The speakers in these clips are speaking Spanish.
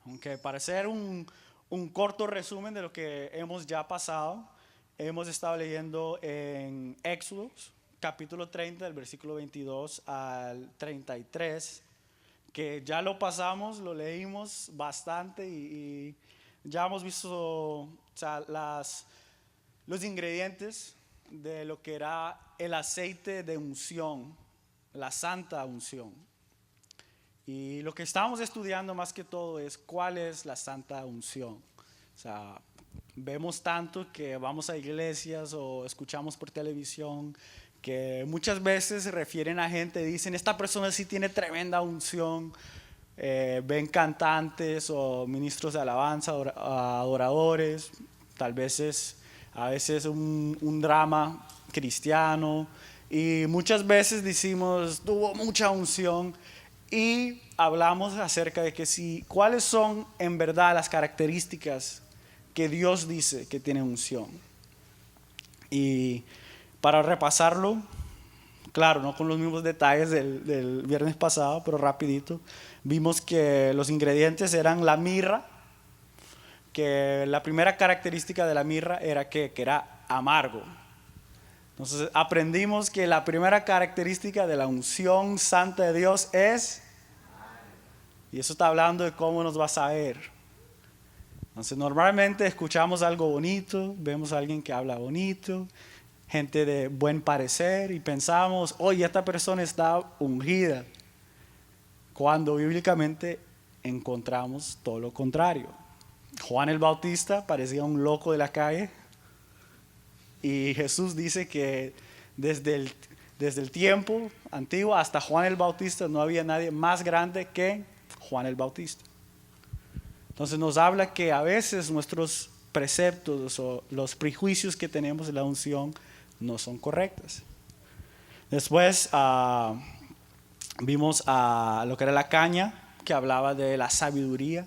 Aunque para hacer un corto resumen de lo que hemos ya pasado, hemos estado leyendo en Éxodo, capítulo 30, del versículo 22 al 33, que ya lo pasamos, lo leímos bastante y ya hemos visto, o sea, los ingredientes de lo que era el aceite de unción, la santa unción. Y lo que estamos estudiando más que todo es cuál es la santa unción. O sea, vemos tanto que vamos a iglesias o escuchamos por televisión que muchas veces se refieren a gente, dicen, esta persona sí tiene tremenda unción. Ven cantantes o ministros de alabanza, adoradores, tal vez a veces un drama cristiano, y muchas veces decimos tuvo mucha unción y hablamos acerca de que si cuáles son en verdad las características que Dios dice que tiene unción. Y para repasarlo, claro, no con los mismos detalles del viernes pasado, pero rapidito, vimos que los ingredientes eran la mirra, que la primera característica de la mirra era que era amargo. Entonces aprendimos que la primera característica de la unción santa de Dios es, y eso está hablando de cómo nos va a saber. Entonces normalmente escuchamos algo bonito, vemos a alguien que habla bonito, gente de buen parecer y pensamos, oye, esta persona está ungida, cuando bíblicamente encontramos todo lo contrario. Juan el Bautista parecía un loco de la calle y Jesús dice que desde el tiempo antiguo hasta Juan el Bautista no había nadie más grande que Juan el Bautista. Entonces nos habla que a veces nuestros preceptos o los prejuicios que tenemos de la unción no son correctas. Después vimos lo que era la caña, que hablaba de la sabiduría.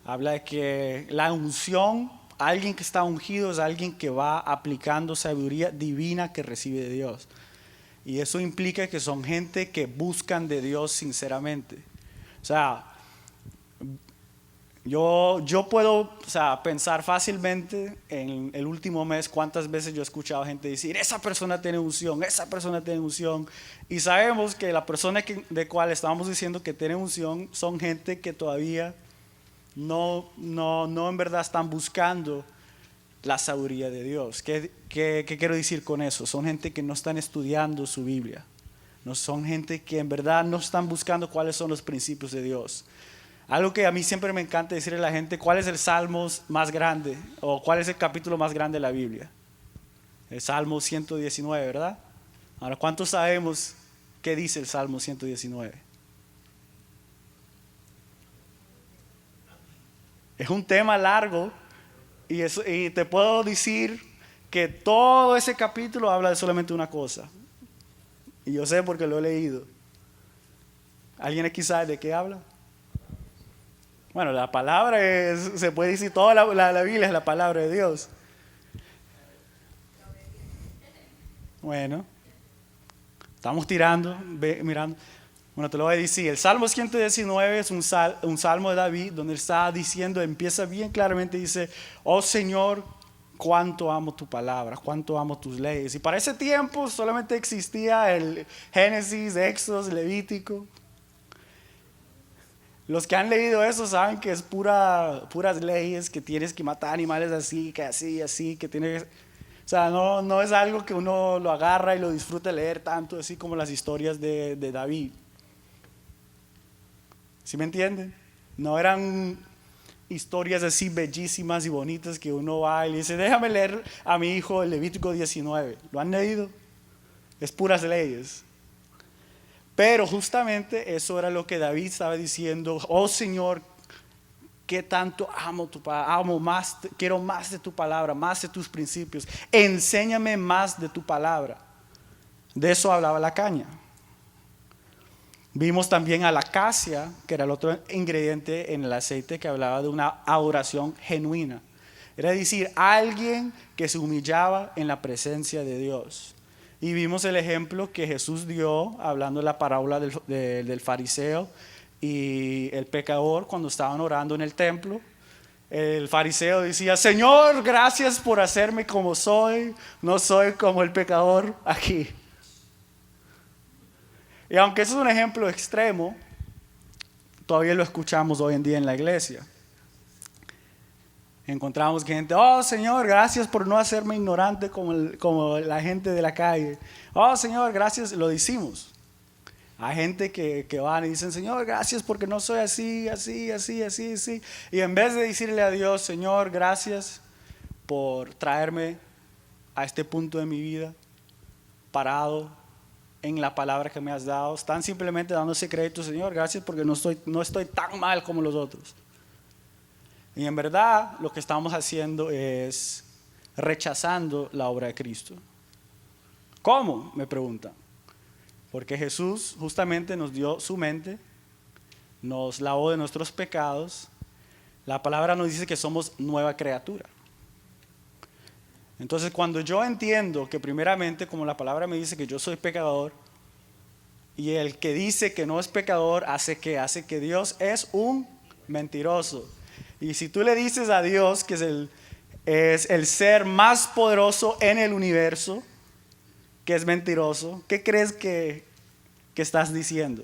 Habla de que la unción, alguien que está ungido es alguien que va aplicando sabiduría divina que recibe de Dios. Y eso implica que son gente que buscan de Dios sinceramente. O sea, yo puedo, o sea, pensar fácilmente en el último mes cuántas veces yo he escuchado gente decir, esa persona tiene unción, esa persona tiene unción. Y sabemos que la persona de cual estamos diciendo que tiene unción son gente que todavía no en verdad están buscando la sabiduría de Dios. ¿Qué quiero decir con eso? Son gente que no están estudiando su Biblia. No son gente que en verdad no están buscando cuáles son los principios de Dios. Algo que a mí siempre me encanta decirle a la gente, ¿cuál es el salmo más grande? O ¿cuál es el capítulo más grande de la Biblia? El Salmo 119, ¿verdad? Ahora, ¿cuántos sabemos qué dice el Salmo 119? Es un tema largo y te puedo decir que todo ese capítulo habla de solamente una cosa. Y yo sé porque lo he leído. ¿Alguien aquí sabe de qué habla? Bueno, la palabra se puede decir, toda la Biblia es la palabra de Dios. Bueno, estamos tirando, mirando. Bueno, te lo voy a decir. El Salmo 119 es un salmo de David donde está diciendo, empieza bien claramente, dice, oh Señor, cuánto amo tu palabra, cuánto amo tus leyes. Y para ese tiempo solamente existía el Génesis, Éxodo, Levítico. Los que han leído eso saben que es puras leyes, que tienes que matar animales así, que tienes... O sea, no es algo que uno lo agarra y lo disfruta leer tanto, así como las historias de David. ¿Sí me entienden? No eran historias así bellísimas y bonitas que uno va y le dice, déjame leer a mi hijo el Levítico 19. ¿Lo han leído? Es puras leyes. Pero justamente eso era lo que David estaba diciendo, oh Señor, qué tanto amo tu palabra, amo más, quiero más de tu palabra, más de tus principios, enséñame más de tu palabra. De eso hablaba la caña. Vimos también a la acacia, que era el otro ingrediente en el aceite, que hablaba de una adoración genuina. Era decir, alguien que se humillaba en la presencia de Dios. Y vimos el ejemplo que Jesús dio, hablando de la parábola del fariseo, Y el pecador, cuando estaban orando en el templo, el fariseo decía: Señor, gracias por hacerme como soy, no soy como el pecador aquí. Y aunque eso es un ejemplo extremo, todavía lo escuchamos hoy en día en la iglesia. Encontramos gente: oh Señor, gracias por no hacerme ignorante como la gente de la calle. Oh Señor, gracias, lo decimos. Hay gente que van y dicen: Señor, gracias porque no soy así, así, así, así, así. Y en vez de decirle a Dios: Señor, gracias por traerme a este punto de mi vida, parado en la palabra que me has dado, están simplemente dándose crédito: Señor, gracias porque no estoy tan mal como los otros. Y en verdad lo que estamos haciendo es rechazando la obra de Cristo. ¿Cómo?, me preguntan. Porque Jesús justamente nos dio su mente, nos lavó de nuestros pecados. La palabra nos dice que somos nueva criatura. Entonces, cuando yo entiendo que primeramente, como la palabra me dice que yo soy pecador, y el que dice que no es pecador hace que Dios es un mentiroso. Y si tú le dices a Dios que es el ser más poderoso en el universo, que es mentiroso, ¿qué crees que estás diciendo?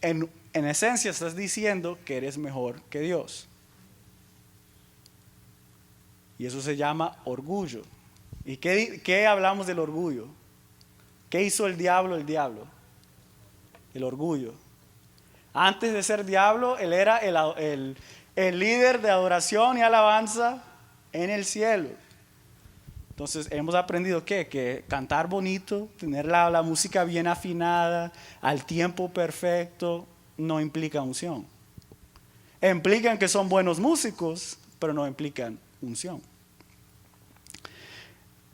En esencia estás diciendo que eres mejor que Dios. Y eso se llama orgullo. ¿Y qué hablamos del orgullo? ¿Qué hizo el diablo? El orgullo. Antes de ser diablo, él era el líder de adoración y alabanza en el cielo. Entonces hemos aprendido que cantar bonito, tener la música bien afinada, al tiempo perfecto, no implica unción. Implican que son buenos músicos, pero no implican unción.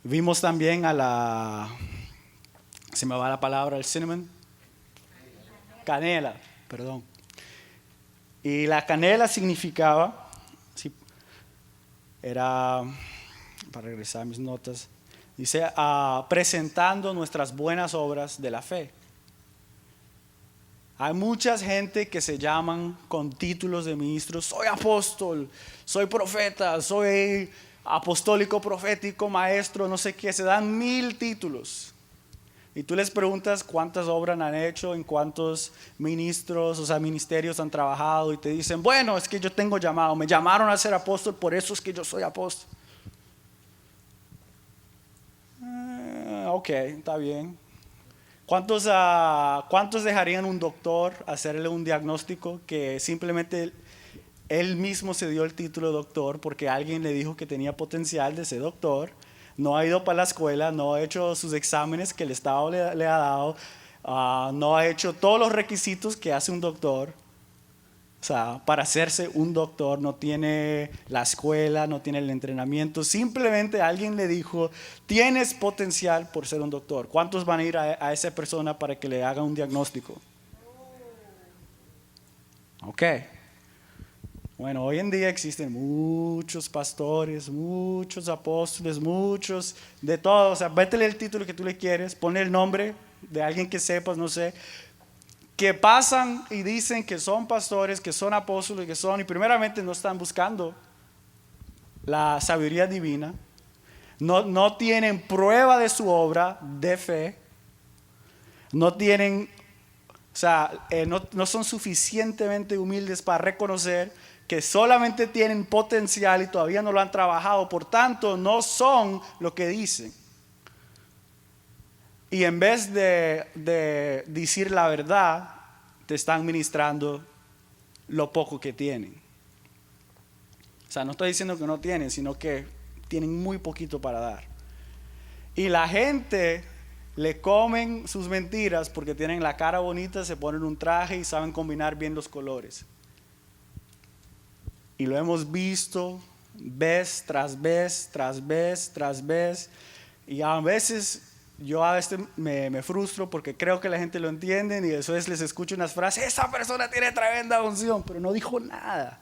Vimos también se me va la palabra, el cinnamon, canela, perdón. Y la canela significaba, era, para regresar a mis notas, dice: presentando nuestras buenas obras de la fe. Hay mucha gente que se llaman con títulos de ministros: soy apóstol, soy profeta, soy apostólico, profético, maestro, no sé qué, se dan 1000 títulos. Y tú les preguntas cuántas obras han hecho, en cuántos ministerios han trabajado, y te dicen: bueno, es que yo tengo llamado, me llamaron a ser apóstol, por eso es que yo soy apóstol. Ok, está bien. ¿Cuántos dejarían un doctor hacerle un diagnóstico que simplemente él mismo se dio el título de doctor porque alguien le dijo que tenía potencial de ser doctor? No ha ido para la escuela, no ha hecho sus exámenes que el Estado le ha dado, no ha hecho todos los requisitos que hace un doctor. O sea, para hacerse un doctor no tiene la escuela, no tiene el entrenamiento. Simplemente alguien le dijo: tienes potencial por ser un doctor. ¿Cuántos van a ir a esa persona para que le haga un diagnóstico? Ok. Bueno, hoy en día existen muchos pastores, muchos apóstoles, muchos de todo. O sea, vétele el título que tú le quieres, ponle el nombre de alguien que sepas, no sé, que pasan y dicen que son pastores, que son apóstoles, y primeramente no están buscando la sabiduría divina, no tienen prueba de su obra de fe, no tienen, o sea, no son suficientemente humildes para reconocer que solamente tienen potencial y todavía no lo han trabajado, por tanto no son lo que dicen. Y en vez de decir la verdad, te están ministrando lo poco que tienen. O sea, no estoy diciendo que no tienen, sino que tienen muy poquito para dar. Y la gente le comen sus mentiras porque tienen la cara bonita, se ponen un traje y saben combinar bien los colores. Y lo hemos visto vez tras vez, tras vez, tras vez. Y a veces yo me frustro porque creo que la gente lo entiende y después les escucho unas frases: esa persona tiene tremenda unción, pero no dijo nada.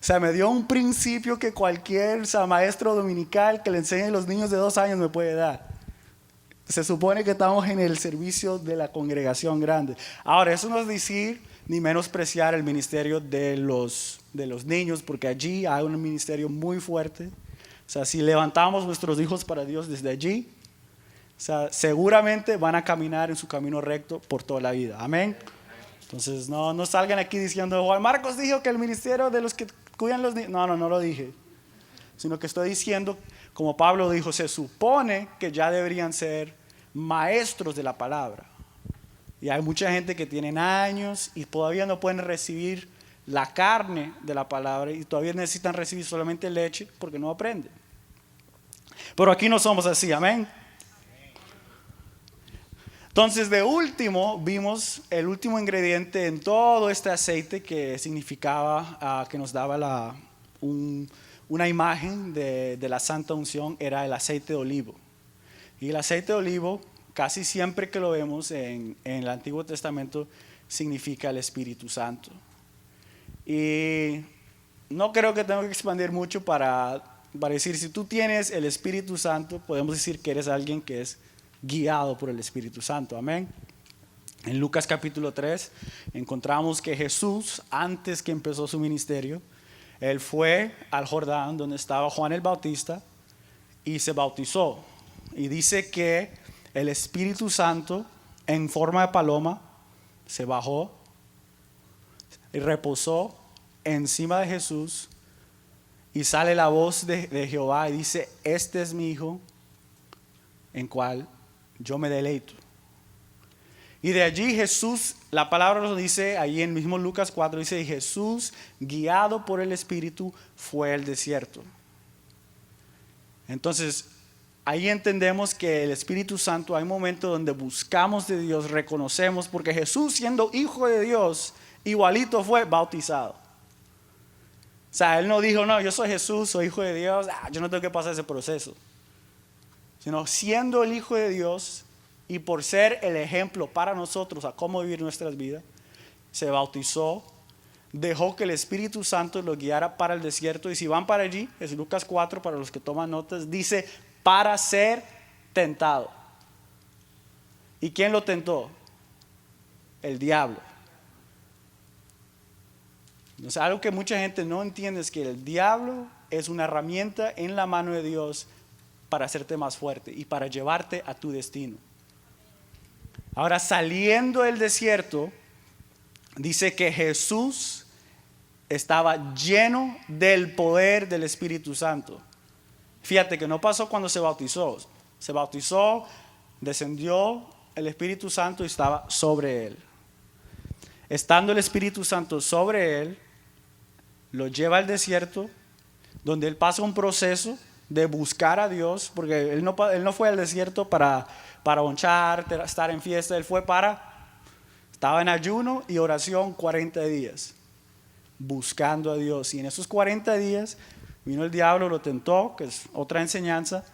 O sea, me dio un principio que cualquier maestro dominical que le enseñe a los niños de 2 años me puede dar. Se supone que estamos en el servicio de la congregación grande. Ahora, eso no es decir ni menospreciar el ministerio de los niños, porque allí hay un ministerio muy fuerte. O sea, si levantamos nuestros hijos para Dios desde allí, o sea, seguramente van a caminar en su camino recto por toda la vida. Amén. Entonces, no salgan aquí diciendo, Juan Marcos dijo que el ministerio de los que cuidan los niños. No lo dije. Sino que estoy diciendo, como Pablo dijo, se supone que ya deberían ser maestros de la palabra. Y hay mucha gente que tienen años y todavía no pueden recibir la carne de la palabra y todavía necesitan recibir solamente leche porque no aprenden. Pero aquí no somos así, amén. Entonces, de último, vimos el último ingrediente en todo este aceite que significaba, que nos daba una imagen de la santa unción, era el aceite de olivo. Y el aceite de olivo, casi siempre que lo vemos en el Antiguo Testamento, significa el Espíritu Santo. Y no creo que tenga que expandir mucho para decir, si tú tienes el Espíritu Santo, podemos decir que eres alguien que es guiado por el Espíritu Santo, amén. En Lucas capítulo 3 encontramos que Jesús, antes que empezó su ministerio, él fue al Jordán donde estaba Juan el Bautista y se bautizó. Y dice que el Espíritu Santo en forma de paloma se bajó y reposó encima de Jesús y sale la voz de Jehová y dice, este es mi Hijo en cual yo me deleito. Y de allí Jesús, la palabra nos dice, ahí en mismo Lucas 4, dice, y Jesús, guiado por el Espíritu, fue al desierto. Entonces, ahí entendemos que el Espíritu Santo, hay momentos donde buscamos de Dios, reconocemos, porque Jesús, siendo hijo de Dios, igualito fue bautizado. O sea, él no dijo, no, yo soy Jesús, soy hijo de Dios, yo no tengo que pasar ese proceso. Sino siendo el Hijo de Dios y por ser el ejemplo para nosotros a cómo vivir nuestras vidas, se bautizó, dejó que el Espíritu Santo lo guiara para el desierto. Y si van para allí, es Lucas 4, para los que toman notas, dice, para ser tentado. ¿Y quién lo tentó? El diablo. Entonces, algo que mucha gente no entiende es que el diablo es una herramienta en la mano de Dios para hacerte más fuerte y para llevarte a tu destino. Ahora, saliendo del desierto, dice que Jesús estaba lleno del poder del Espíritu Santo. Fíjate que no pasó cuando se bautizó. Se bautizó, descendió el Espíritu Santo y estaba sobre él. Estando el Espíritu Santo sobre él, lo lleva al desierto, donde él pasa un proceso de buscar a Dios, porque él no fue al desierto para bonchar, estar en fiesta, él estaba en ayuno y oración 40 días, buscando a Dios. Y en esos 40 días vino el diablo, lo tentó, que es otra enseñanza,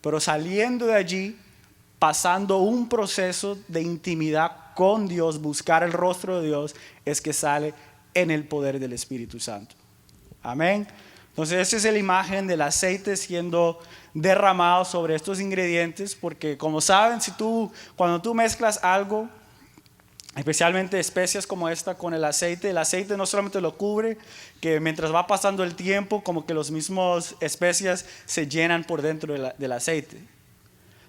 pero saliendo de allí, pasando un proceso de intimidad con Dios, buscar el rostro de Dios, es que sale en el poder del Espíritu Santo. Amén. Entonces esa es la imagen del aceite siendo derramado sobre estos ingredientes, porque como saben, cuando tú mezclas algo, especialmente especias como esta con el aceite no solamente lo cubre, que mientras va pasando el tiempo, como que los mismos especias se llenan por dentro del aceite.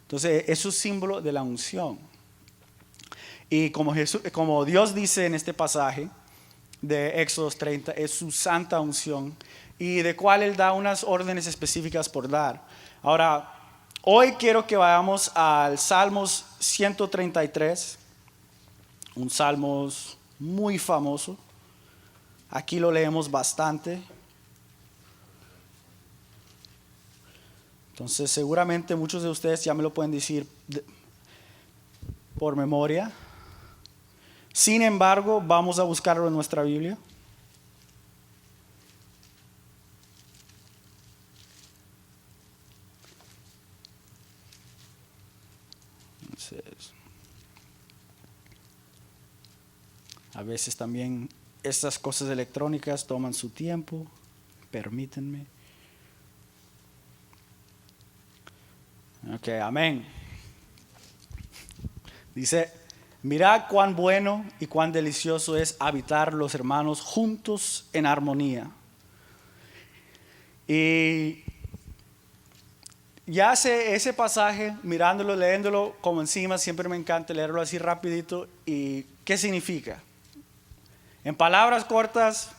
Entonces eso es símbolo de la unción. Y como Dios dice en este pasaje de Éxodo 30, es su santa unción, y de cual Él da unas órdenes específicas por dar. Ahora, hoy quiero que vayamos al Salmos 133, un Salmos muy famoso. Aquí lo leemos bastante. Entonces, seguramente muchos de ustedes ya me lo pueden decir por memoria. Sin embargo, vamos a buscarlo en nuestra Biblia. A veces también estas cosas electrónicas toman su tiempo, permítanme. Ok, amén. Dice, mirad cuán bueno y cuán delicioso es habitar los hermanos juntos en armonía. Y ya ese pasaje, mirándolo, leyéndolo como encima, siempre me encanta leerlo así rapidito. ¿Y qué significa? En palabras cortas,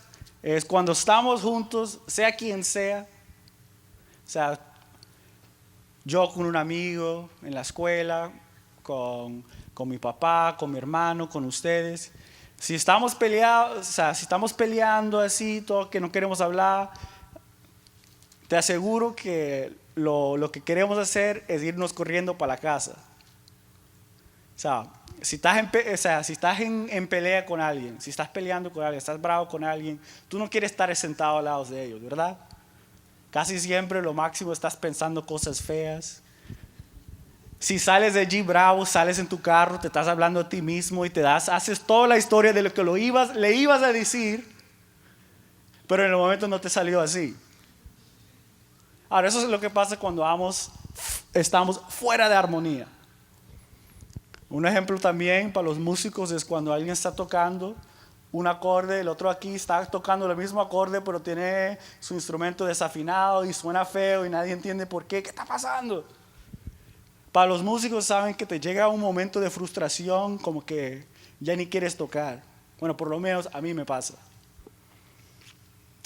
es cuando estamos juntos, sea quien sea, o sea, yo con un amigo en la escuela, con mi papá, con mi hermano, con ustedes. Si estamos peleados, o sea, si estamos peleando así, todo que no queremos hablar, te aseguro que lo que queremos hacer es irnos corriendo para la casa. O sea, si estás en pelea con alguien, si estás peleando con alguien, estás bravo con alguien, tú no quieres estar sentado al lado de ellos, ¿verdad? Casi siempre lo máximo estás pensando cosas feas. Si sales de allí bravo, sales en tu carro, te estás hablando a ti mismo y haces toda la historia de lo que le ibas a decir, pero en el momento no te salió así. Ahora, eso es lo que pasa cuando estamos fuera de armonía. Un ejemplo también para los músicos es cuando alguien está tocando un acorde, el otro aquí está tocando el mismo acorde, pero tiene su instrumento desafinado y suena feo y nadie entiende por qué. ¿Qué está pasando? Para los músicos saben que te llega un momento de frustración, como que ya ni quieres tocar. Bueno, por lo menos a mí me pasa.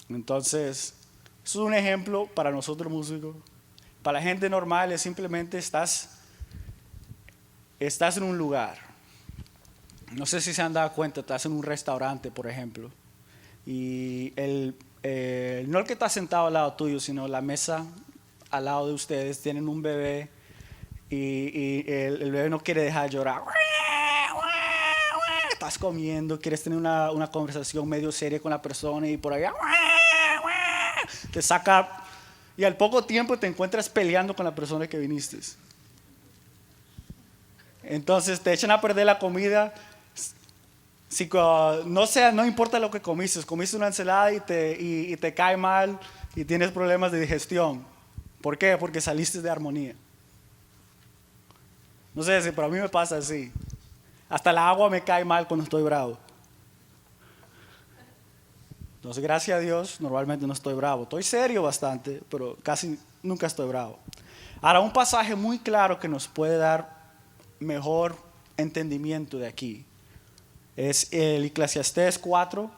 Entonces, eso es un ejemplo para nosotros músicos. Para la gente normal es simplemente estás en un lugar. No sé si se han dado cuenta, estás en un restaurante, por ejemplo. Y no el que está sentado al lado tuyo, sino la mesa al lado de ustedes, tienen un bebé y el bebé no quiere dejar de llorar. Estás comiendo, quieres tener una conversación medio seria con la persona y por allá te saca y al poco tiempo te encuentras peleando con la persona que viniste. Entonces te echan a perder la comida. No importa lo que comiste una ensalada y te cae mal y tienes problemas de digestión. ¿Por qué? Porque saliste de armonía. No sé si, pero a mí me pasa así. Hasta el agua me cae mal cuando estoy bravo. Entonces, gracias a Dios, normalmente no estoy bravo. Estoy serio bastante, pero casi nunca estoy bravo. Ahora, un pasaje muy claro que nos puede dar mejor entendimiento de aquí es el Eclesiastés 4,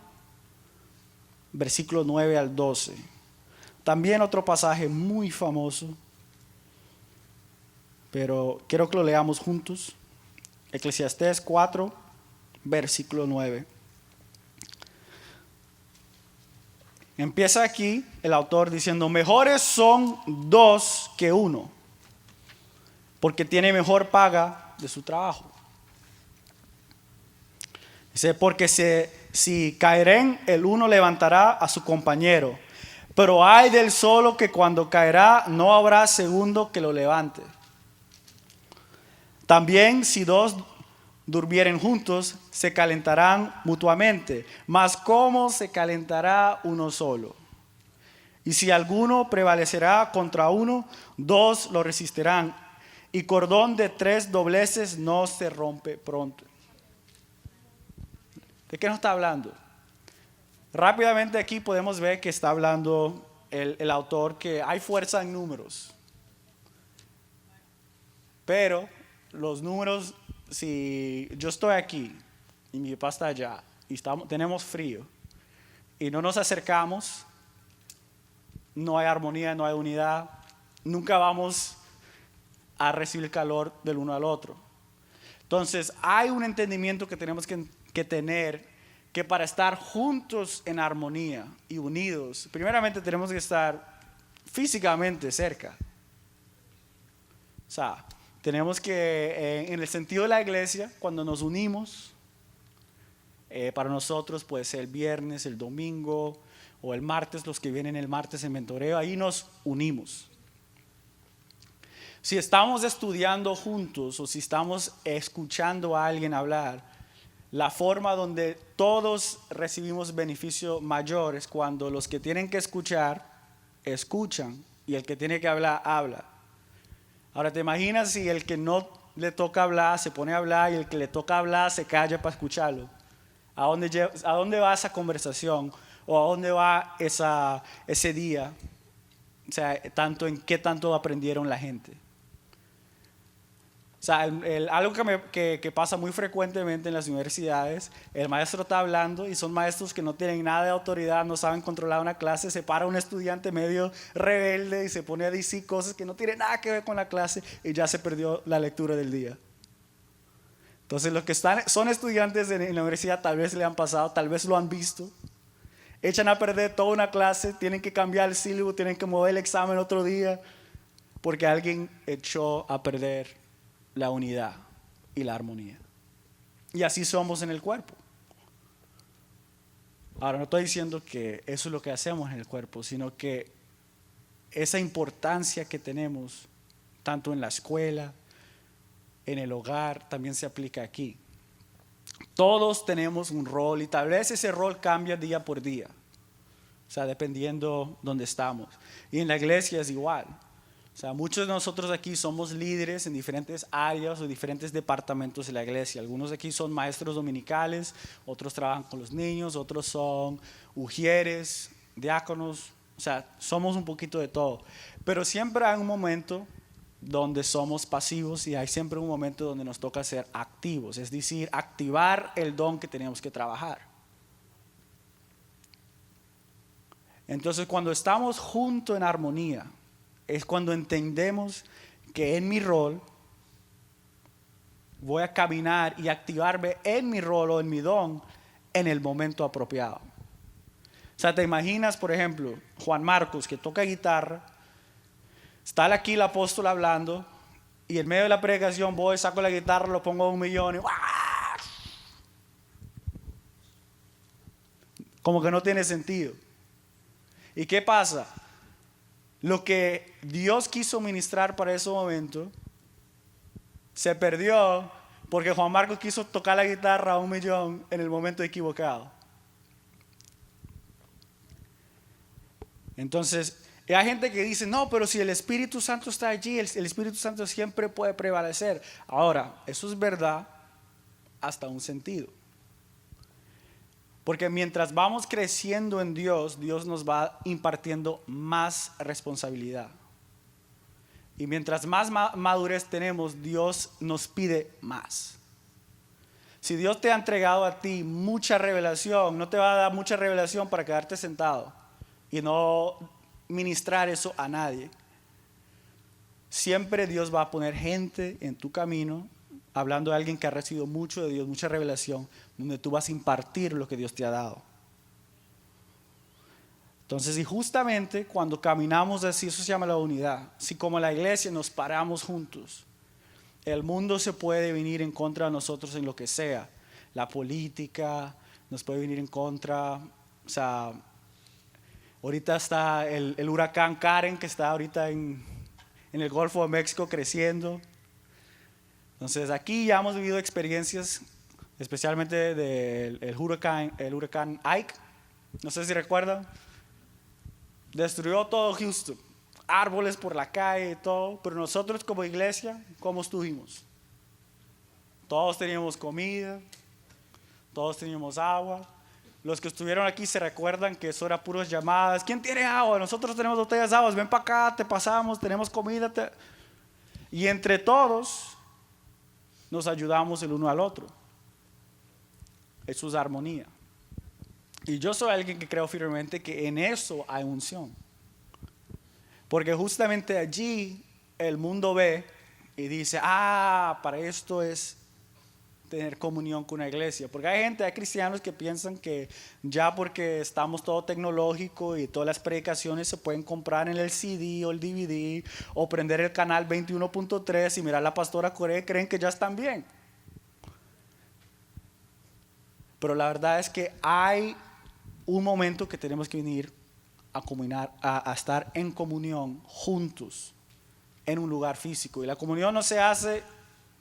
versículo 9 al 12. También otro pasaje muy famoso, pero quiero que lo leamos juntos. Eclesiastés 4, versículo 9. Empieza aquí el autor diciendo, mejores son dos que uno, porque tiene mejor paga de su trabajo. Dice, porque si caeren, el uno levantará a su compañero, pero hay del solo que cuando caerá no habrá segundo que lo levante. También si dos durmieren juntos, se calentarán mutuamente, mas ¿cómo se calentará uno solo? Y si alguno prevalecerá contra uno, dos lo resistirán, y cordón de 3 dobleces no se rompe pronto. ¿De qué nos está hablando? Rápidamente aquí podemos ver que está hablando el autor que hay fuerza en números. Pero los números, si yo estoy aquí y mi papá está allá y tenemos frío y no nos acercamos, no hay armonía, no hay unidad, nunca vamos a recibir calor del uno al otro. Entonces hay un entendimiento que tenemos que tener, que para estar juntos en armonía y unidos, primeramente tenemos que estar físicamente cerca. O sea, tenemos que, en el sentido de la iglesia, cuando nos unimos, para nosotros puede ser el viernes, el domingo o el martes, los que vienen el martes en mentoreo, ahí nos unimos. Si estamos estudiando juntos o si estamos escuchando a alguien hablar, la forma donde todos recibimos beneficio mayor es cuando los que tienen que escuchar, escuchan y el que tiene que hablar, habla. Ahora te imaginas si el que no le toca hablar, se pone a hablar y el que le toca hablar se calla para escucharlo. ¿A dónde va esa conversación? ¿O a dónde va ese día? O sea, ¿en qué tanto aprendieron la gente? O sea, algo que pasa muy frecuentemente en las universidades, el maestro está hablando y son maestros que no tienen nada de autoridad, no saben controlar una clase, se para un estudiante medio rebelde y se pone a decir cosas que no tienen nada que ver con la clase y ya se perdió la lectura del día. Entonces los que son estudiantes en la universidad tal vez le han pasado, tal vez lo han visto, echan a perder toda una clase, tienen que cambiar el sílabo, tienen que mover el examen otro día porque alguien echó a perder la unidad y la armonía. Y así somos en el cuerpo. Ahora, no estoy diciendo que eso es lo que hacemos en el cuerpo, sino que esa importancia que tenemos, tanto en la escuela, en el hogar, también se aplica aquí. Todos tenemos un rol y tal vez ese rol cambia día por día. O sea, dependiendo dónde estamos. Y en la iglesia es igual. O sea, muchos de nosotros aquí somos líderes en diferentes áreas o diferentes departamentos de la iglesia. Algunos de aquí son maestros dominicales, otros trabajan con los niños, otros son ujieres, diáconos. O sea, somos un poquito de todo. Pero siempre hay un momento donde somos pasivos y hay siempre un momento donde nos toca ser activos. Es decir, activar el don que tenemos que trabajar. Entonces, cuando estamos juntos en armonía, es cuando entendemos que en mi rol voy a caminar y activarme en mi rol o en mi don en el momento apropiado. O sea, te imaginas, por ejemplo, Juan Marcos que toca guitarra, está aquí el apóstol hablando y en medio de la predicación voy, saco la guitarra, lo pongo a 1 millón y ¡ah! Como que no tiene sentido. ¿Y qué pasa? Lo que Dios quiso ministrar para ese momento se perdió porque Juan Marcos quiso tocar la guitarra a 1 millón en el momento equivocado. Entonces, hay gente que dice, no, pero si el Espíritu Santo está allí, el Espíritu Santo siempre puede prevalecer. Ahora, eso es verdad hasta un sentido. Porque mientras vamos creciendo en Dios, Dios nos va impartiendo más responsabilidad. Y mientras más madurez tenemos, Dios nos pide más. Si Dios te ha entregado a ti mucha revelación, no te va a dar mucha revelación para quedarte sentado y no ministrar eso a nadie. Siempre Dios va a poner gente en tu camino, hablando de alguien que ha recibido mucho de Dios, mucha revelación, donde tú vas a impartir lo que Dios te ha dado. Entonces, y justamente cuando caminamos así, eso se llama la unidad. Si como la iglesia nos paramos juntos, el mundo se puede venir en contra de nosotros en lo que sea. La política nos puede venir en contra. O sea, ahorita está el huracán Karen que está ahorita en el Golfo de México creciendo. Entonces aquí ya hemos vivido experiencias, especialmente del huracán Ike. No sé si recuerdan. Destruyó todo Houston, árboles por la calle y todo, pero nosotros como iglesia, ¿cómo estuvimos? Todos teníamos comida, todos teníamos agua. Los que estuvieron aquí se recuerdan que eso era puras llamadas. ¿Quién tiene agua? Nosotros tenemos botellas de agua, ven para acá, te pasamos, tenemos comida. Y entre todos nos ayudamos el uno al otro. Eso es armonía. Y yo soy alguien que creo firmemente que en eso hay unción. Porque justamente allí el mundo ve y dice, para esto es tener comunión con una iglesia. Porque hay cristianos que piensan que ya porque estamos todo tecnológico y todas las predicaciones se pueden comprar en el CD o el DVD o prender el canal 21.3 y mirar a la pastora Correa, creen que ya están bien. Pero la verdad es que hay un momento que tenemos que venir a comunicar, a estar en comunión juntos en un lugar físico. Y la comunión no se hace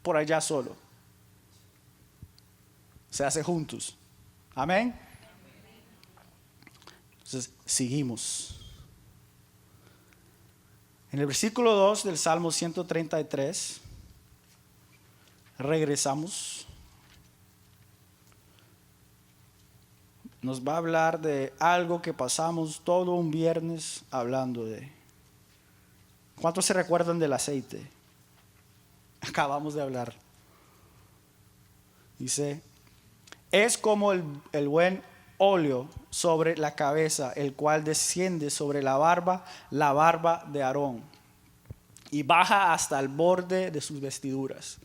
por allá solo, se hace juntos. Amén. Entonces, seguimos. En el versículo 2 del Salmo 133 regresamos. Nos va a hablar de algo que pasamos todo un viernes hablando de. ¿Cuántos se recuerdan del aceite? Acabamos de hablar. Dice, es como el buen óleo sobre la cabeza, el cual desciende sobre la barba de Aarón, y baja hasta el borde de sus vestiduras.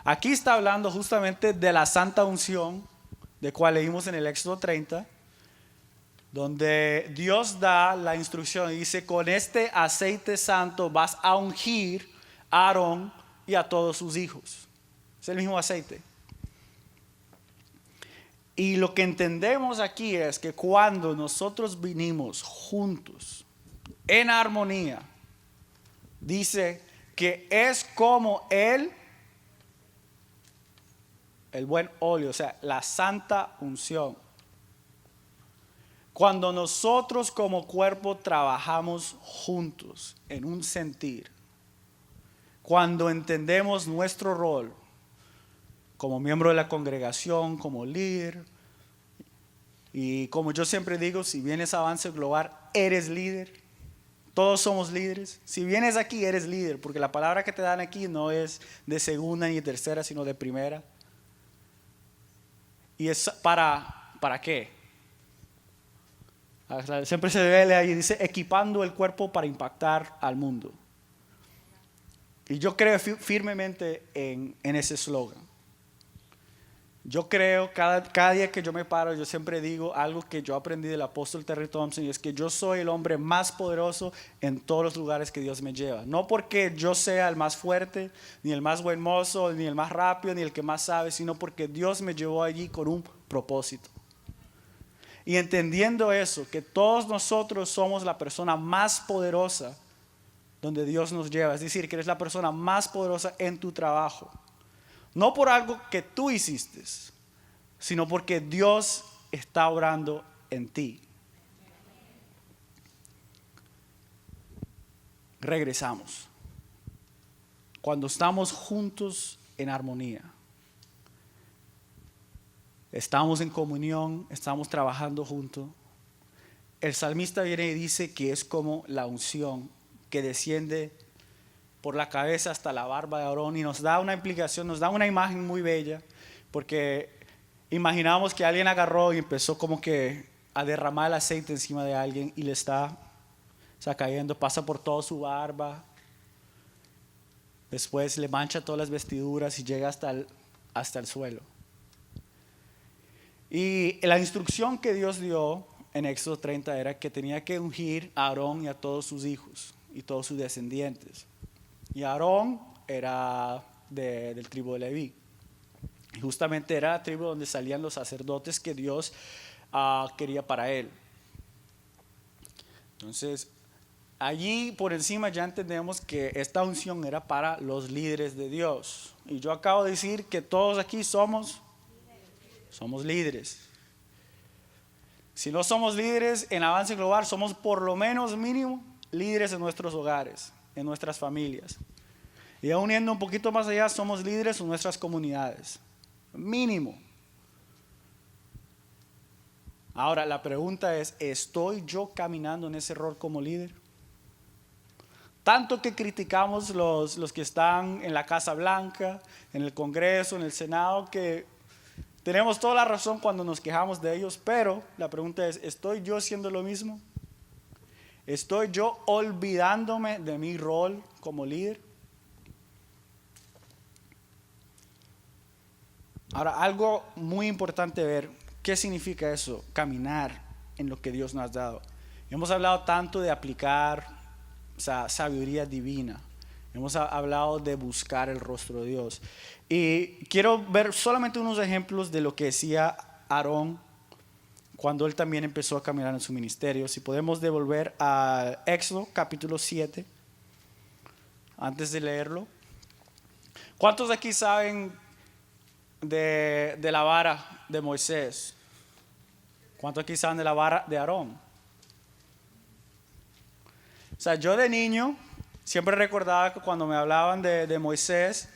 Aquí está hablando justamente de la santa unción, de cual leímos en el Éxodo 30, donde Dios da la instrucción y dice, con este aceite santo vas a ungir a Aarón y a todos sus hijos. Es el mismo aceite. Y lo que entendemos aquí es que cuando nosotros vinimos juntos, en armonía, dice que es como el buen óleo, o sea, la santa unción. Cuando nosotros como cuerpo trabajamos juntos en un sentir, cuando entendemos nuestro rol como miembro de la congregación, como líder, y como yo siempre digo, si vienes a Avance Global, eres líder. Todos somos líderes. Si vienes aquí, eres líder, porque la palabra que te dan aquí no es de segunda ni de tercera, sino de primera. ¿Y es para qué? Siempre se ve ahí, dice, equipando el cuerpo para impactar al mundo. Y yo creo firmemente en ese eslogan. Yo creo, cada día que yo me paro, yo siempre digo algo que yo aprendí del apóstol Terry Thompson, y es que yo soy el hombre más poderoso en todos los lugares que Dios me lleva. No porque yo sea el más fuerte, ni el más buen mozo, ni el más rápido, ni el que más sabe, sino porque Dios me llevó allí con un propósito. Y entendiendo eso, que todos nosotros somos la persona más poderosa donde Dios nos lleva. Es decir, que eres la persona más poderosa en tu trabajo. No por algo que tú hiciste, sino porque Dios está obrando en ti. Regresamos. Cuando estamos juntos en armonía, estamos en comunión, estamos trabajando juntos. El salmista viene y dice que es como la unción que desciende por la cabeza hasta la barba de Aarón, y nos da una implicación, nos da una imagen muy bella, porque imaginamos que alguien agarró y empezó como que a derramar el aceite encima de alguien y le está cayendo, pasa por toda su barba, después le mancha todas las vestiduras y llega hasta el suelo. Y la instrucción que Dios dio en Éxodo 30 era que tenía que ungir a Aarón y a todos sus hijos y todos sus descendientes. Y Aarón era del tribu de Leví. Y justamente era la tribu donde salían los sacerdotes que Dios quería para él. Entonces, allí por encima ya entendemos que esta unción era para los líderes de Dios. Y yo acabo de decir que todos aquí somos líderes. Si no somos líderes en Avance Global, somos por lo menos mínimo líderes en nuestros hogares, en nuestras familias. Y aún yendo un poquito más allá, somos líderes en nuestras comunidades. Mínimo. Ahora la pregunta es, ¿estoy yo caminando en ese rol como líder? Tanto que criticamos los que están en la Casa Blanca, en el Congreso, en el Senado, que tenemos toda la razón cuando nos quejamos de ellos, pero la pregunta es, ¿estoy yo haciendo lo mismo? ¿Estoy yo olvidándome de mi rol como líder? Ahora, algo muy importante ver, ¿qué significa eso? Caminar en lo que Dios nos ha dado. Hemos hablado tanto de aplicar sabiduría divina. Hemos hablado de buscar el rostro de Dios. Y quiero ver solamente unos ejemplos de lo que decía Aarón cuando él también empezó a caminar en su ministerio. Si podemos devolver a Éxodo capítulo 7, antes de leerlo. ¿Cuántos de aquí saben de la vara de Moisés? ¿Cuántos aquí saben de la vara de Aarón? Yo de niño siempre recordaba que cuando me hablaban de Moisés,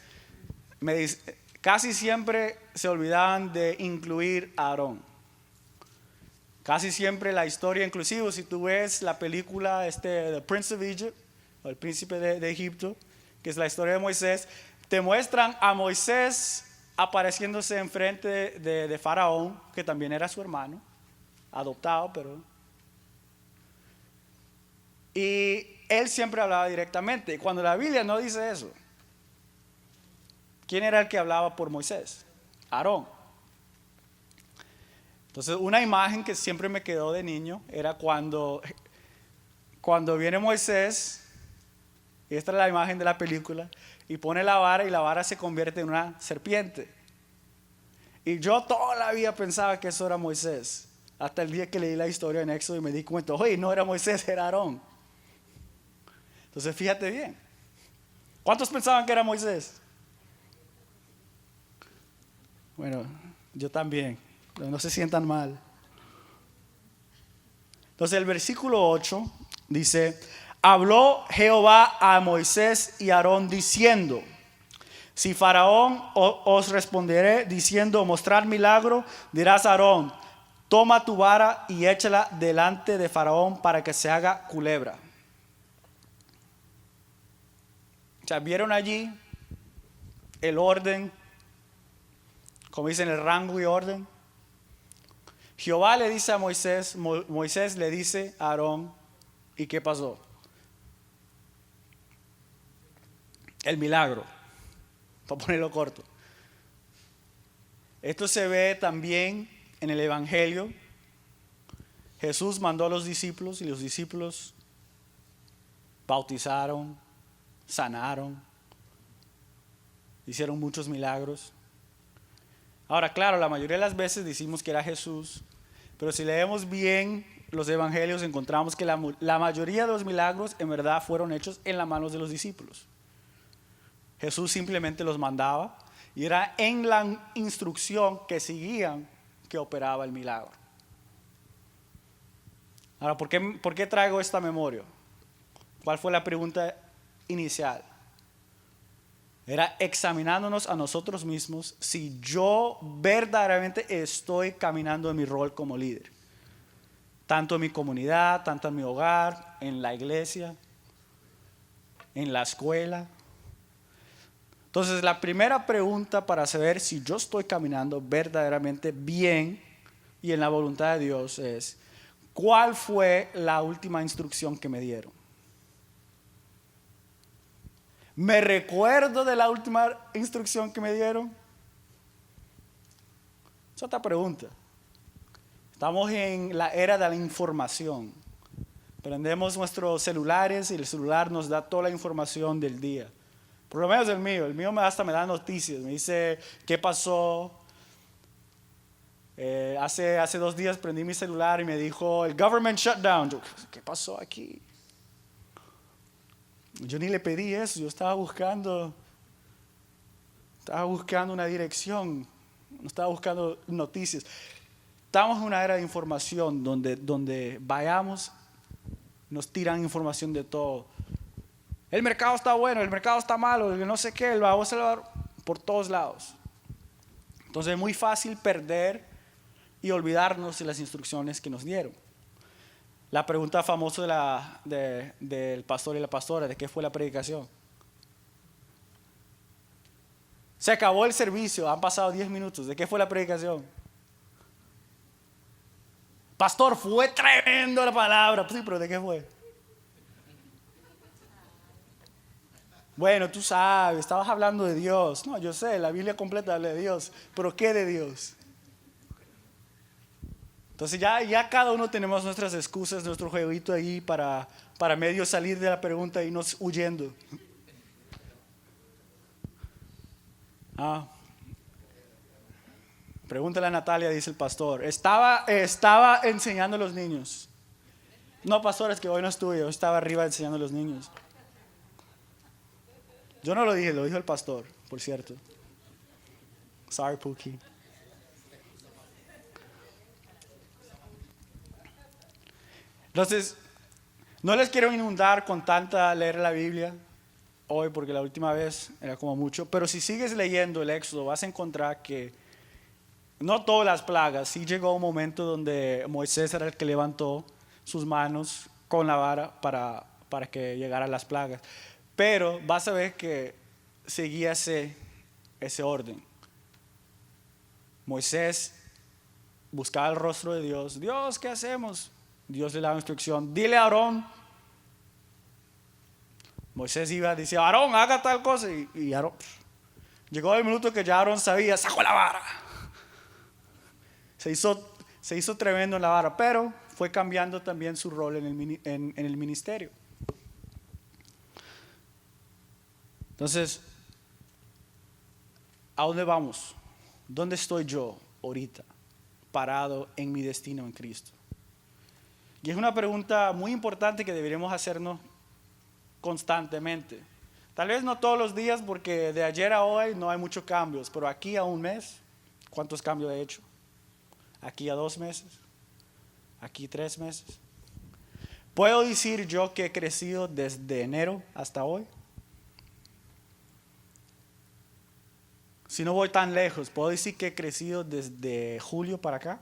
casi siempre se olvidaban de incluir a Aarón. Casi siempre la historia, inclusive si tú ves la película The Prince of Egypt, o el príncipe de Egipto, que es la historia de Moisés, te muestran a Moisés apareciéndose enfrente de Faraón, que también era su hermano, adoptado, pero... Y él siempre hablaba directamente, cuando la Biblia no dice eso. ¿Quién era el que hablaba por Moisés? Aarón. Entonces, una imagen que siempre me quedó de niño era cuando viene Moisés, y esta es la imagen de la película, y pone la vara y la vara se convierte en una serpiente. Y yo toda la vida pensaba que eso era Moisés, hasta el día que leí la historia en Éxodo y me di cuenta, oye, no era Moisés, era Aarón. Entonces, fíjate bien. ¿Cuántos pensaban que era Moisés? Bueno, yo también. No se sientan mal. Entonces el versículo 8 dice: habló Jehová a Moisés y a Aarón diciendo: si Faraón os responderé diciendo mostrar milagro, dirás a Aarón: toma tu vara y échala delante de Faraón para que se haga culebra. O sea, vieron allí el orden, como dicen, el rango y orden. Jehová le dice a Moisés, Moisés le dice a Aarón, ¿y qué pasó? El milagro, para ponerlo corto. Esto se ve también en el Evangelio. Jesús mandó a los discípulos y los discípulos bautizaron, sanaron, hicieron muchos milagros. Ahora, claro, la mayoría de las veces decimos que era Jesús, pero si leemos bien los evangelios encontramos que la mayoría de los milagros en verdad fueron hechos en las manos de los discípulos. Jesús simplemente los mandaba y era en la instrucción que seguían que operaba el milagro. Ahora, ¿por qué traigo esta memoria? ¿Cuál fue la pregunta inicial? Era examinándonos a nosotros mismos si yo verdaderamente estoy caminando en mi rol como líder. Tanto en mi comunidad, tanto en mi hogar, en la iglesia, en la escuela. Entonces, la primera pregunta para saber si yo estoy caminando verdaderamente bien y en la voluntad de Dios es: ¿cuál fue la última instrucción que me dieron? ¿Me recuerdo de la última instrucción que me dieron? Es otra pregunta. Estamos en la era de la información. Prendemos nuestros celulares y el celular nos da toda la información del día. Por lo menos el mío hasta me da noticias. Me dice qué pasó. Hace 2 días prendí mi celular y me dijo el government shutdown. Yo, ¿qué pasó aquí? Yo ni le pedí eso, yo estaba buscando una dirección, no estaba buscando noticias. Estamos en una era de información donde vayamos, nos tiran información de todo. El mercado está bueno, el mercado está malo, el no sé qué, vamos a hablar por todos lados. Entonces es muy fácil perder y olvidarnos de las instrucciones que nos dieron. La pregunta famosa del pastor y la pastora: ¿de qué fue la predicación? Se acabó el servicio, han pasado 10 minutos. ¿De qué fue la predicación? Pastor, fue tremendo la palabra. Sí, pero ¿de qué fue? Bueno, tú sabes, estabas hablando de Dios. No, yo sé, la Biblia completa habla de Dios. ¿Pero qué de Dios? Entonces ya cada uno tenemos nuestras excusas, nuestro jueguito ahí para medio salir de la pregunta y irnos huyendo. Pregúntale a Natalia, dice el pastor. Estaba enseñando a los niños. No, pastor, es que hoy no estuve, yo estaba arriba enseñando a los niños. Yo no lo dije, lo dijo el pastor, por cierto. Sorry, Pookie. Entonces, no les quiero inundar con tanta leer la Biblia. hoy porque la última vez era como mucho, pero si sigues leyendo el Éxodo vas a encontrar que no todas las plagas, sí llegó un momento donde Moisés era el que levantó sus manos con la vara para que llegaran las plagas. Pero vas a ver que seguía ese orden. Moisés buscaba el rostro de Dios. Dios, ¿qué hacemos? Dios le daba instrucción. Dile a Aarón. Moisés iba, decía, Aarón, haga tal cosa. Y Aarón, llegó el minuto que ya Aarón sabía, sacó la vara. Se hizo tremendo en la vara, pero fue cambiando también su rol en el ministerio. Entonces, ¿a dónde vamos? ¿Dónde estoy yo ahorita, parado en mi destino en Cristo? Y es una pregunta muy importante que deberíamos hacernos constantemente. Tal vez no todos los días, porque de ayer a hoy no hay muchos cambios, pero aquí a un mes, ¿cuántos cambios he hecho? Aquí a 2 meses, aquí 3 meses. ¿Puedo decir yo que he crecido desde enero hasta hoy? Si no voy tan lejos, ¿puedo decir que he crecido desde julio para acá?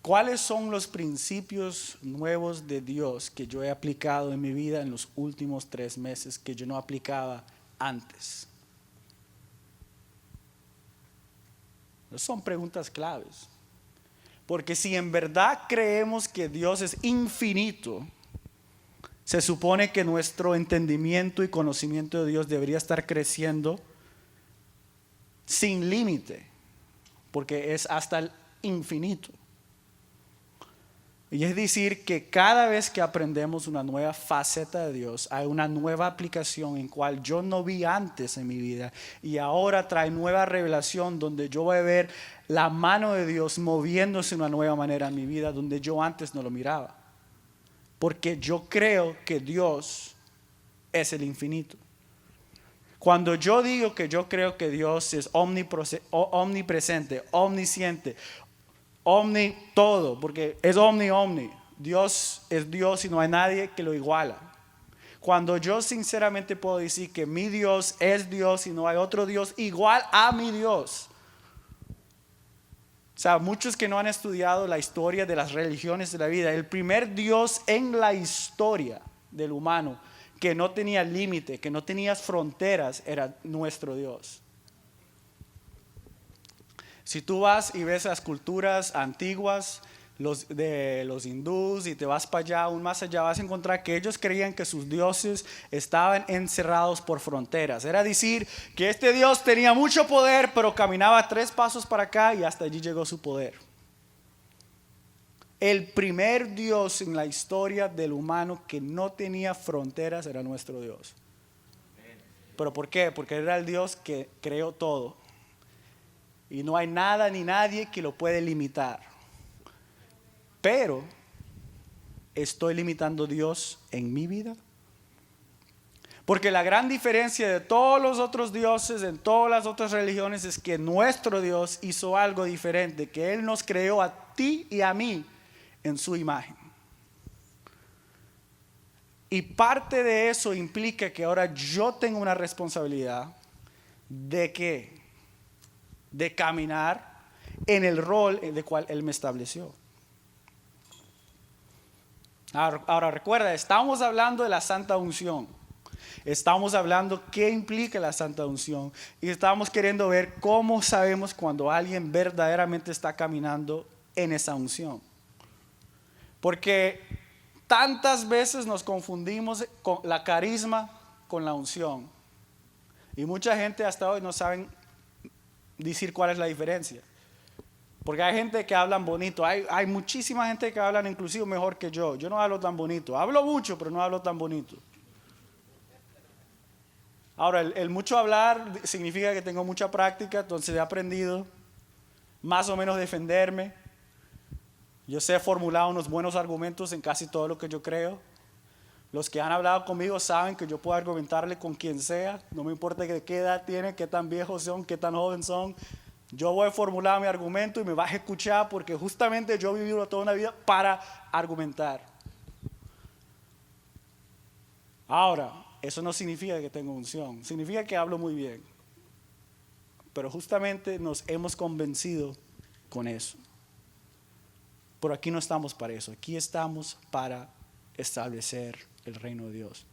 ¿Cuáles son los principios nuevos de Dios que yo he aplicado en mi vida en los últimos 3 meses que yo no aplicaba antes? Son preguntas claves. Porque si en verdad creemos que Dios es infinito, se supone que nuestro entendimiento y conocimiento de Dios debería estar creciendo sin límite, porque es hasta el infinito. Y es decir que cada vez que aprendemos una nueva faceta de Dios, hay una nueva aplicación en cual yo no vi antes en mi vida y ahora trae nueva revelación donde yo voy a ver la mano de Dios moviéndose de una nueva manera en mi vida donde yo antes no lo miraba. Porque yo creo que Dios es el infinito. Cuando yo digo que yo creo que Dios es omnipresente, omnisciente, omni todo, porque es omni. Dios es Dios y no hay nadie que lo iguala. Cuando yo sinceramente puedo decir que mi Dios es Dios y no hay otro Dios igual a mi Dios. O sea, muchos que no han estudiado la historia de las religiones de la vida, el primer Dios en la historia del humano que no tenía límite, que no tenía fronteras, era nuestro Dios. Si tú vas y ves las culturas antiguas de los hindús y te vas para allá, aún más allá, vas a encontrar que ellos creían que sus dioses estaban encerrados por fronteras. Era decir, que este Dios tenía mucho poder, pero caminaba 3 pasos para acá y hasta allí llegó su poder. El primer Dios en la historia del humano que no tenía fronteras era nuestro Dios. ¿Pero por qué? Porque era el Dios que creó todo. Y no hay nada ni nadie que lo puede limitar. Pero, ¿estoy limitando a Dios en mi vida? Porque la gran diferencia de todos los otros dioses, en todas las otras religiones, es que nuestro Dios hizo algo diferente, que Él nos creó a ti y a mí en su imagen. Y parte de eso implica que ahora yo tengo una responsabilidad de ¿qué? De caminar en el rol en el cual Él me estableció. Ahora recuerda, estamos hablando de la santa unción. Estamos hablando qué implica la santa unción. Y estamos queriendo ver cómo sabemos cuando alguien verdaderamente está caminando en esa unción. Porque tantas veces nos confundimos con la carisma con la unción. Y mucha gente hasta hoy no saben decir cuál es la diferencia. Porque hay gente que hablan bonito, hay muchísima gente que hablan inclusive mejor que yo. Yo no hablo tan bonito, hablo mucho pero no hablo tan bonito. Ahora, el mucho hablar significa que tengo mucha práctica, entonces he aprendido más o menos defenderme. Yo sé formular unos buenos argumentos en casi todo lo que yo creo. Los que han hablado conmigo saben que yo puedo argumentarle con quien sea, no me importa qué edad tienen, qué tan viejos son, qué tan jóvenes son. Yo voy a formular mi argumento y me vas a escuchar porque justamente yo he vivido toda una vida para argumentar. Ahora, eso no significa que tengo unción, significa que hablo muy bien. Pero justamente nos hemos convencido con eso. Pero aquí no estamos para eso, aquí estamos para establecer el reino de Dios.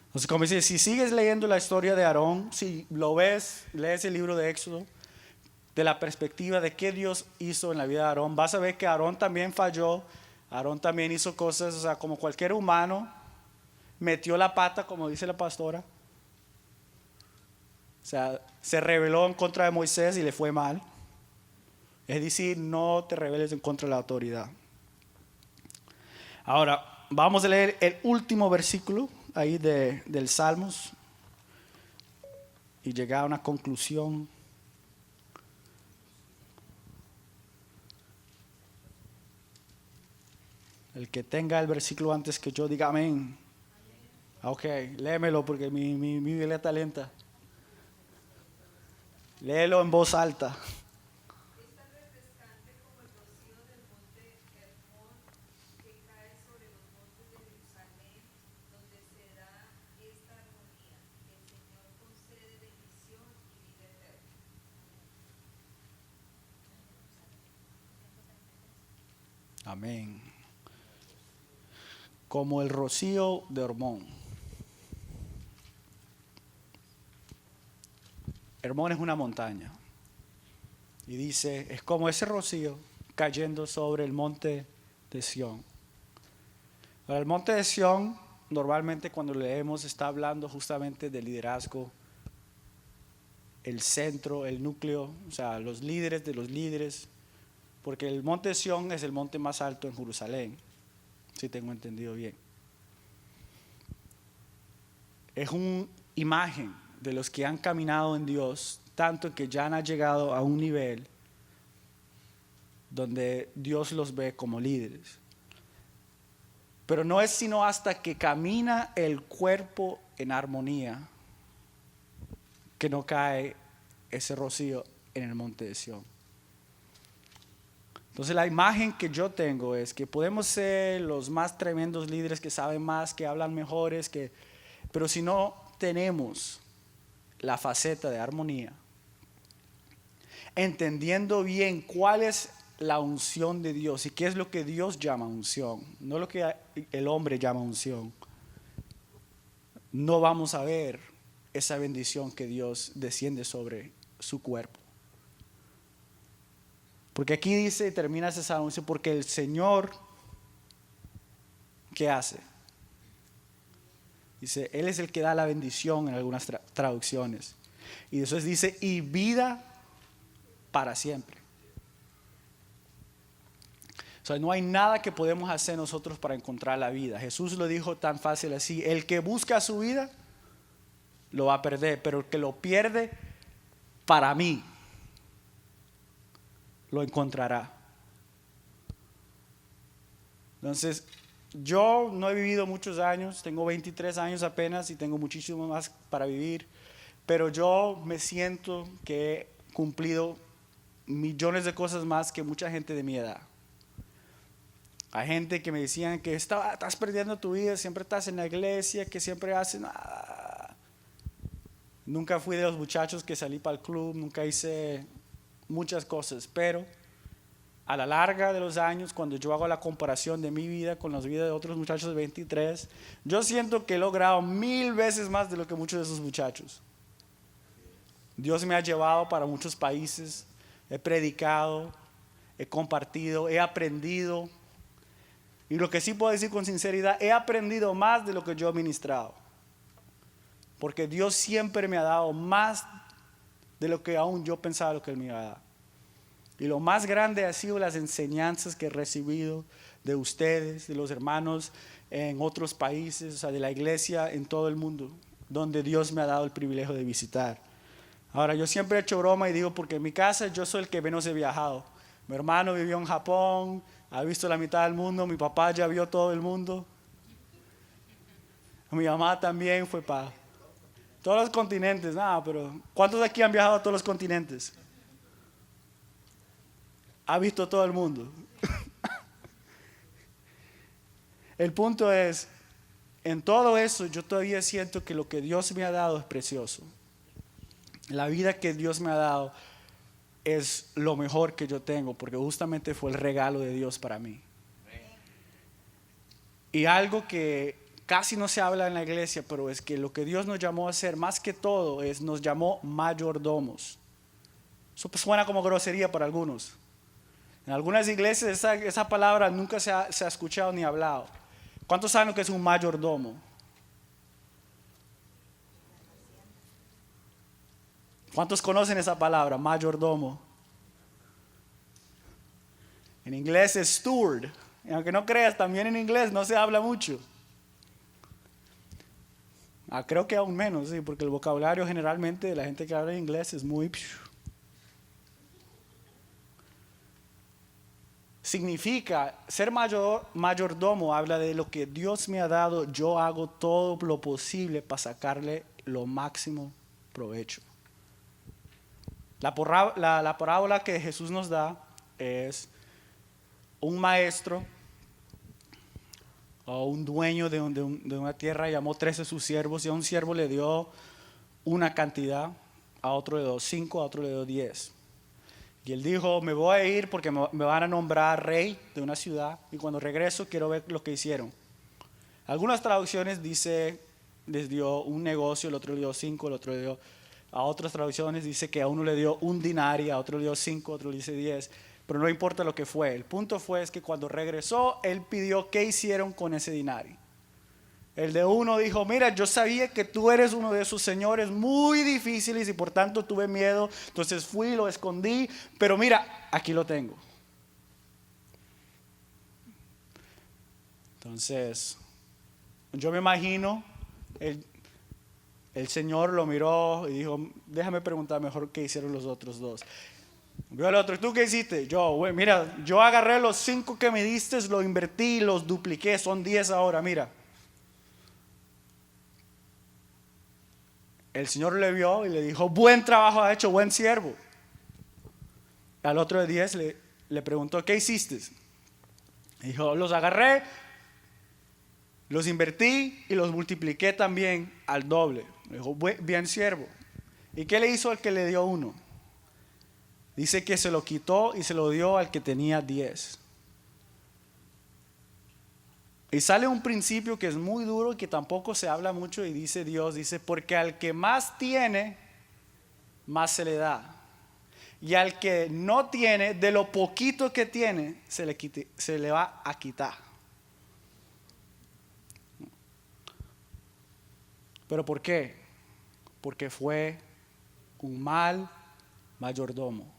Entonces, como dice, si sigues leyendo la historia de Aarón, si lo ves, lees el libro de Éxodo, de la perspectiva de qué Dios hizo en la vida de Aarón, vas a ver que Aarón también falló, Aarón también hizo cosas, o sea, como cualquier humano, metió la pata, como dice la pastora. O sea, se rebeló en contra de Moisés y le fue mal. Es decir, no te rebeles en contra de la autoridad. Ahora, vamos a leer el último versículo ahí del Salmos y llegar a una conclusión. El que tenga el versículo antes que yo diga amén. Ok, léemelo porque mi Biblia está lenta. Léelo en voz alta. Amén. Como el rocío de Hermón. Hermón es una montaña. Y dice, es como ese rocío cayendo sobre el monte de Sión. Ahora, el monte de Sión, normalmente cuando leemos, está hablando justamente del liderazgo, el centro, el núcleo, o sea, los líderes de los líderes. Porque el monte de Sión es el monte más alto en Jerusalén, si tengo entendido bien. Es una imagen de los que han caminado en Dios, tanto que ya han llegado a un nivel donde Dios los ve como líderes. Pero no es sino hasta que camina el cuerpo en armonía que no cae ese rocío en el monte de Sión. Entonces la imagen que yo tengo es que podemos ser los más tremendos líderes que saben más, que hablan mejores, pero si no tenemos la faceta de armonía, entendiendo bien cuál es la unción de Dios y qué es lo que Dios llama unción, no lo que el hombre llama unción, no vamos a ver esa bendición que Dios desciende sobre su cuerpo. Porque aquí dice, termina ese anuncio, porque el Señor, ¿qué hace? Dice, Él es el que da la bendición en algunas traducciones. Y después dice, y vida para siempre. O sea, no hay nada que podemos hacer nosotros para encontrar la vida. Jesús lo dijo tan fácil así, el que busca su vida, lo va a perder, pero el que lo pierde, para mí, lo encontrará. Entonces, yo no he vivido muchos años, tengo 23 años apenas y tengo muchísimo más para vivir, pero yo me siento que he cumplido millones de cosas más que mucha gente de mi edad. Hay gente que me decían que estás perdiendo tu vida, siempre estás en la iglesia, que siempre haces nada. Nunca fui de los muchachos que salí para el club, nunca hice muchas cosas, pero a la larga de los años, cuando yo hago la comparación de mi vida con las vidas de otros muchachos de 23, yo siento que he logrado 1000 veces más de lo que muchos de esos muchachos. Dios me ha llevado para muchos países, he predicado, he compartido, he aprendido. Y lo que sí puedo decir con sinceridad, he aprendido más de lo que yo he ministrado. Porque Dios siempre me ha dado más de lo que aún yo pensaba lo que Él me iba a dar. Y lo más grande ha sido las enseñanzas que he recibido de ustedes, de los hermanos en otros países, o sea, de la iglesia en todo el mundo, donde Dios me ha dado el privilegio de visitar. Ahora, yo siempre he hecho broma y digo, porque en mi casa yo soy el que menos he viajado. Mi hermano vivió en Japón, ha visto la mitad del mundo, mi papá ya vio todo el mundo. Mi mamá también fue para todos los continentes, nada, pero ¿cuántos de aquí han viajado a todos los continentes? Ha visto todo el mundo. El punto es, en todo eso yo todavía siento que lo que Dios me ha dado es precioso. La vida que Dios me ha dado es lo mejor que yo tengo, porque justamente fue el regalo de Dios para mí. Y algo que casi no se habla en la iglesia, pero es que lo que Dios nos llamó a hacer, más que todo, es nos llamó mayordomos. Eso suena como grosería para algunos. En algunas iglesias esa palabra nunca se ha escuchado ni hablado. ¿Cuántos saben lo que es un mayordomo? ¿Cuántos conocen esa palabra, mayordomo? En inglés es steward. Y aunque no creas, también en inglés no se habla mucho. Creo que aún menos, sí, porque el vocabulario generalmente de la gente que habla inglés es muy... Significa, ser mayordomo habla de lo que Dios me ha dado, yo hago todo lo posible para sacarle lo máximo provecho. La parábola que Jesús nos da es un maestro o un dueño de una tierra llamó 13 de sus siervos y a un siervo le dio una cantidad, a otro le dio 5, a otro le dio 10. Y él dijo, me voy a ir porque me van a nombrar rey de una ciudad y cuando regreso quiero ver lo que hicieron. Algunas traducciones dice, les dio un negocio, el otro le dio 5, el otro le dio... A otras traducciones dice que a uno le dio un denario, a otro le dio 5, a otro le dice 10. Pero no importa lo que fue. El punto fue es que cuando regresó, él pidió qué hicieron con ese denario. El de uno dijo, mira, yo sabía que tú eres uno de esos señores muy difíciles y por tanto tuve miedo. Entonces fui, lo escondí, pero mira, aquí lo tengo. Entonces, yo me imagino, el Señor lo miró y dijo, déjame preguntar mejor qué hicieron los otros dos. Vio al otro, ¿tú qué hiciste? Yo, mira, yo agarré los 5 que me diste, los invertí, los dupliqué, son 10 ahora, mira. El Señor le vio y le dijo, buen trabajo ha hecho, buen siervo. Al otro de 10 le preguntó, ¿qué hiciste? Dijo, los agarré, los invertí y los multipliqué también al doble. Le dijo, bien siervo. ¿Y qué le hizo al que le dio 1? Dice que se lo quitó y se lo dio al que tenía 10. Y sale un principio que es muy duro y que tampoco se habla mucho y dice Dios, dice, porque al que más tiene, más se le da. Y al que no tiene, de lo poquito que tiene, se le va a quitar. ¿Pero por qué? Porque fue un mal mayordomo.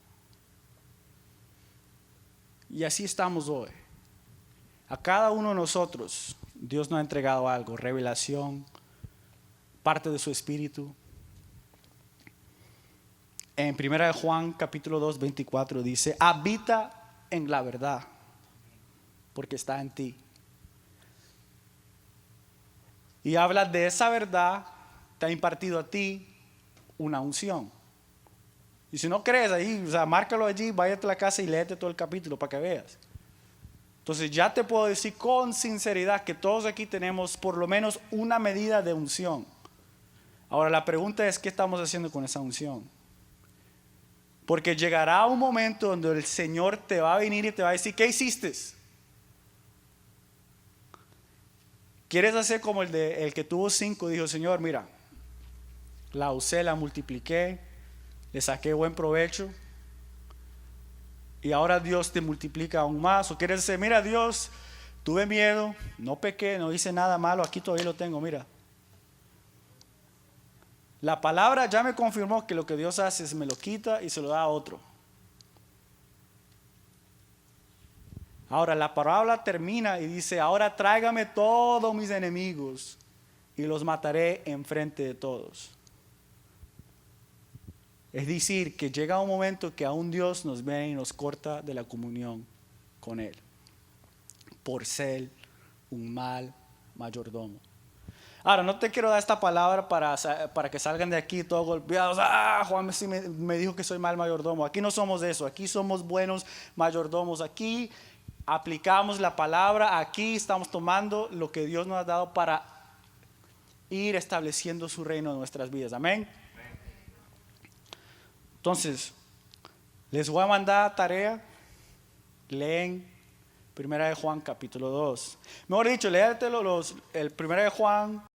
Y así estamos hoy. A cada uno de nosotros Dios nos ha entregado algo, revelación, parte de su espíritu. En 1 Juan capítulo 2, 24 dice, habita en la verdad, porque está en ti. Y habla de esa verdad, te ha impartido a ti una unción. Y si no crees ahí, o sea, márcalo allí, váyate a la casa y léete todo el capítulo para que veas. Entonces ya te puedo decir con sinceridad que todos aquí tenemos por lo menos una medida de unción. Ahora la pregunta es, ¿qué estamos haciendo con esa unción? Porque llegará un momento donde el Señor te va a venir y te va a decir, ¿qué hiciste? ¿Quieres hacer como el que tuvo 5? Dijo, Señor, mira, la usé, la multipliqué, le saqué buen provecho. Y ahora Dios te multiplica aún más. O quieres decir, mira Dios, tuve miedo, no pequé, no hice nada malo, aquí todavía lo tengo, mira. La palabra ya me confirmó que lo que Dios hace es me lo quita y se lo da a otro. Ahora la parábola termina y dice, ahora tráigame todos mis enemigos y los mataré enfrente de todos. Es decir, que llega un momento que aún Dios nos ve y nos corta de la comunión con Él por ser un mal mayordomo. Ahora, no te quiero dar esta palabra para que salgan de aquí todos golpeados. Juan sí me dijo que soy mal mayordomo. Aquí no somos eso, aquí somos buenos mayordomos. Aquí aplicamos la palabra aquí, estamos tomando lo que Dios nos ha dado para ir estableciendo su reino en nuestras vidas. Amén. Entonces, les voy a mandar tarea. Leen Primera de Juan capítulo 2. Mejor dicho, léatelo el Primera de Juan